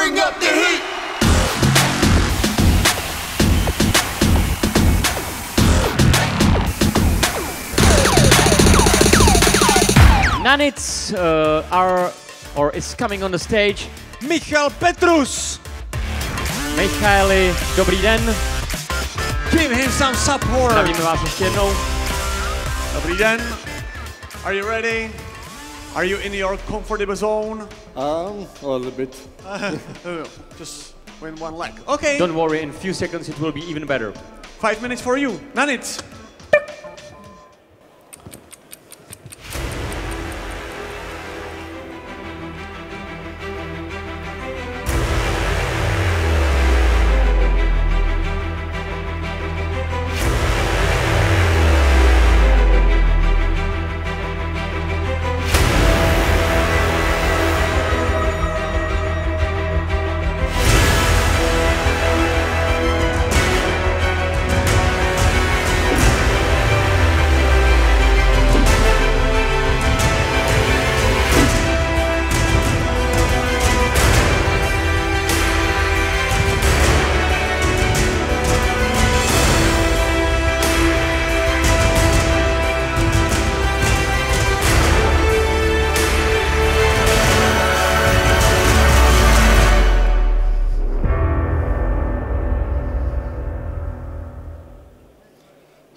Bring up the heat. Nanits is coming on the stage. Michal Petrus. Michaeli, dobrý den. Give him some support. Zdravíme vás ještě jednou. Dobrý den. Are you ready? Are you in your comfortable zone? A little bit. Just win one leg. Okay. Don't worry, in a few seconds it will be even better. 5 minutes for you. Nanits.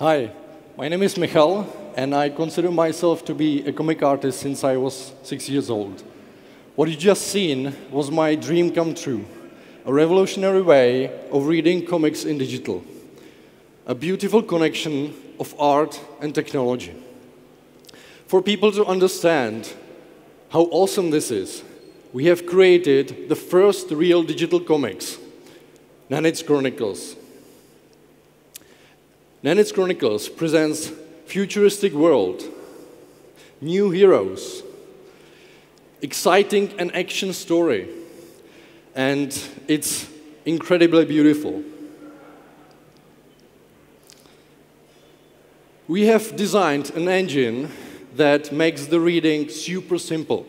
Hi, my name is Michal, and I consider myself to be a comic artist since I was 6 years old. What you just seen was my dream come true, a revolutionary way of reading comics in digital, a beautiful connection of art and technology. For people to understand how awesome this is, we have created the first real digital comics, Nanits Chronicles. Nanits Chronicles presents futuristic world, new heroes, exciting and action story, and it's incredibly beautiful. We have designed an engine that makes the reading super simple.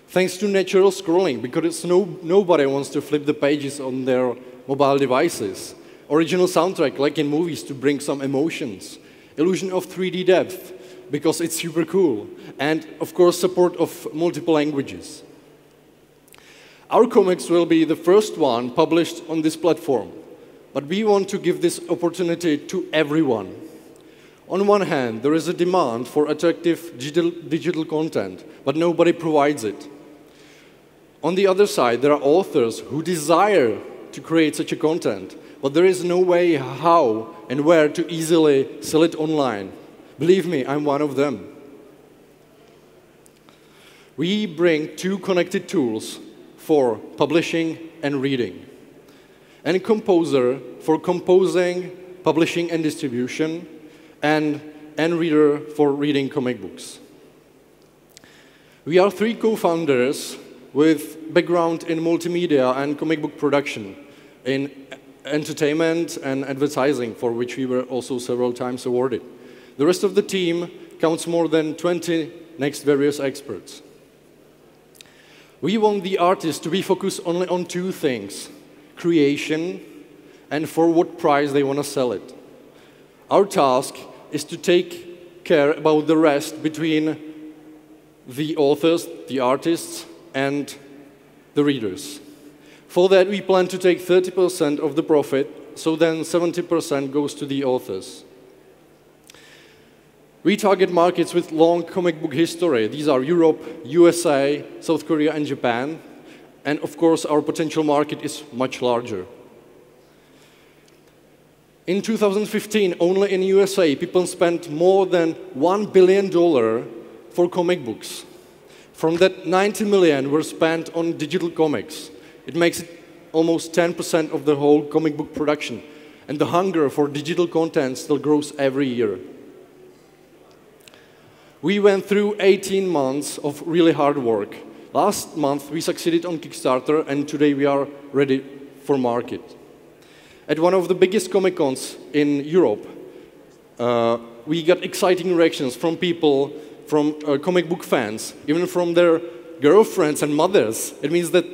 Thanks to natural scrolling, because nobody wants to flip the pages on their mobile devices. Original soundtrack, like in movies, to bring some emotions. Illusion of 3D depth, because it's super cool. And, of course, support of multiple languages. Our comics will be the first one published on this platform. But we want to give this opportunity to everyone. On one hand, there is a demand for attractive digital content, but nobody provides it. On the other side, there are authors who desire to create such a content, but there is no way how and where to easily sell it online. Believe me, I'm one of them. We bring two connected tools for publishing and reading. And Composer for composing, publishing and distribution, and Reader for reading comic books. We are three co-founders with background in multimedia and comic book production, in entertainment and advertising, for which we were also several times awarded. The rest of the team counts more than 20 next various experts. We want the artists to be focused only on two things: creation and for what price they want to sell it. Our task is to take care about the rest between the authors, the artists, and the readers. For that, we plan to take 30% of the profit, so then 70% goes to the authors. We target markets with long comic book history. These are Europe, USA, South Korea, and Japan. And of course, our potential market is much larger. In 2015, only in USA, people spent more than $1 billion for comic books. From that, 90 million were spent on digital comics. It makes it almost 10% of the whole comic book production. And the hunger for digital content still grows every year. We went through 18 months of really hard work. Last month, we succeeded on Kickstarter, and today we are ready for market. At one of the biggest Comic-Cons in Europe, we got exciting reactions from people, from comic book fans, even from their girlfriends and mothers. It means that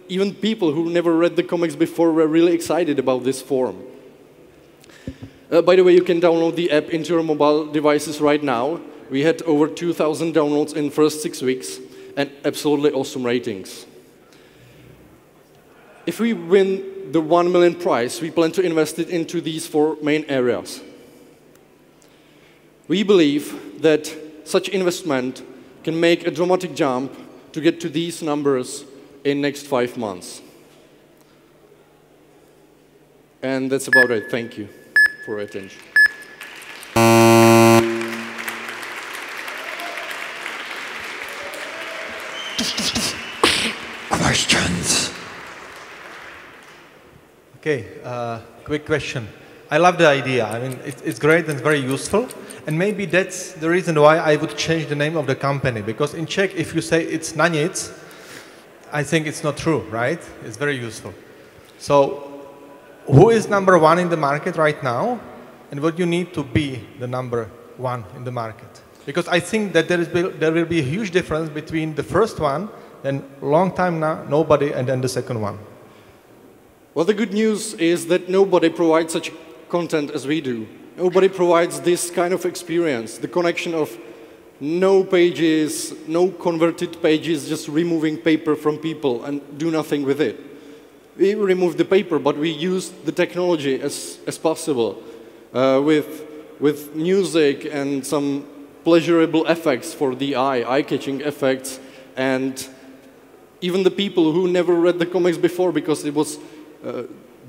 even people who never read the comics before were really excited about this form. By the way, you can download the app into your mobile devices right now. We had over 2,000 downloads in the first 6 weeks, and absolutely awesome ratings. If we win the 1 million prize, we plan to invest it into these 4 main areas. We believe that such investment can make a dramatic jump to get to these numbers in next 5 months. And that's about it. Thank you for your attention. Questions? Okay, quick question. I love the idea. I mean, it's great and very useful. And maybe that's the reason why I would change the name of the company. Because in Czech, if you say it's na nic, I think it's not true, right? It's very useful. So, who is number 1 in the market right now? And what you need to be the number 1 in the market? Because I think that there will be a huge difference between the first one, then long time now, nobody, and then the second one. Well, the good news is that nobody provides such content as we do. Nobody provides this kind of experience, the connection of no pages, no converted pages, just removing paper from people and do nothing with it. We remove the paper, but we use the technology as possible with music and some pleasurable effects for the eye-catching effects, and even the people who never read the comics before because it was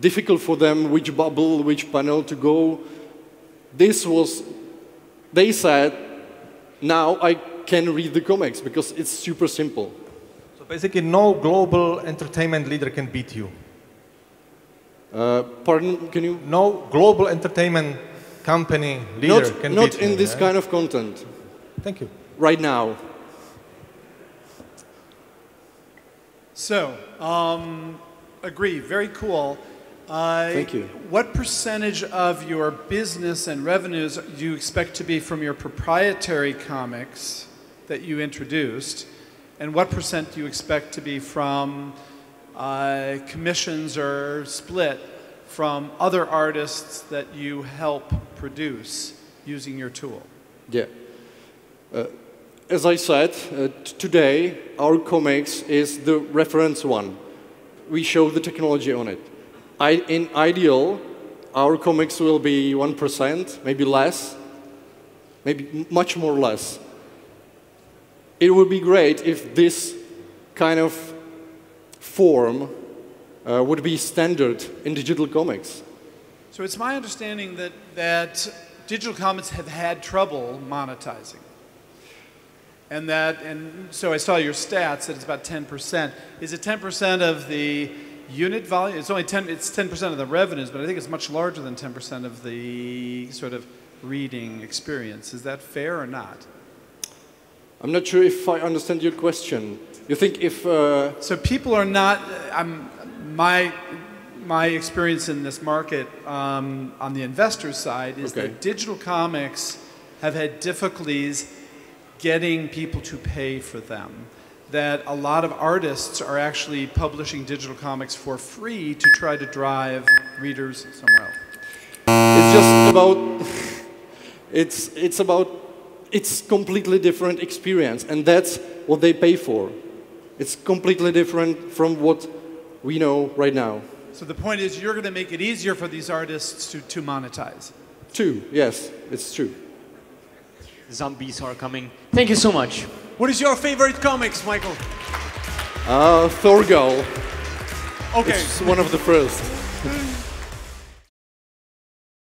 difficult for them which bubble, which panel to go. They said, now I can read the comics because it's super simple. So basically no global entertainment leader can beat you. Pardon, can you? No global entertainment company leader can beat you. Not in this kind of content. Thank you. Right now. So, agree, very cool. Thank you. What percentage of your business and revenues do you expect to be from your proprietary comics that you introduced? And what % do you expect to be from commissions or split from other artists that you help produce using your tool? Yeah. As I said, today our comics is the reference one. We show the technology on it. In ideal, our comics will be 1%, maybe less, maybe much more less. It would be great if this kind of form would be standard in digital comics. So it's my understanding that digital comics have had trouble monetizing. And so I saw your stats that it's about 10%. Is it 10% of the unit volume? It's only 10% of the revenues, but I think it's much larger than 10% of the sort of reading experience. Is that fair or not? I'm not sure if I understand your question. You think if... So people are not... My experience in this market on the investor side is that digital comics have had difficulties getting people to pay for them. That a lot of artists are actually publishing digital comics for free to try to drive readers somewhere else. It's just about... it's completely different experience, and that's what they pay for. It's completely different from what we know right now. So the point is, you're going to make it easier for these artists to monetize. True, yes, it's true. Zombies are coming. Thank you so much. What is your favorite comics, Michael? Thorgal. Okay. It's one of the first.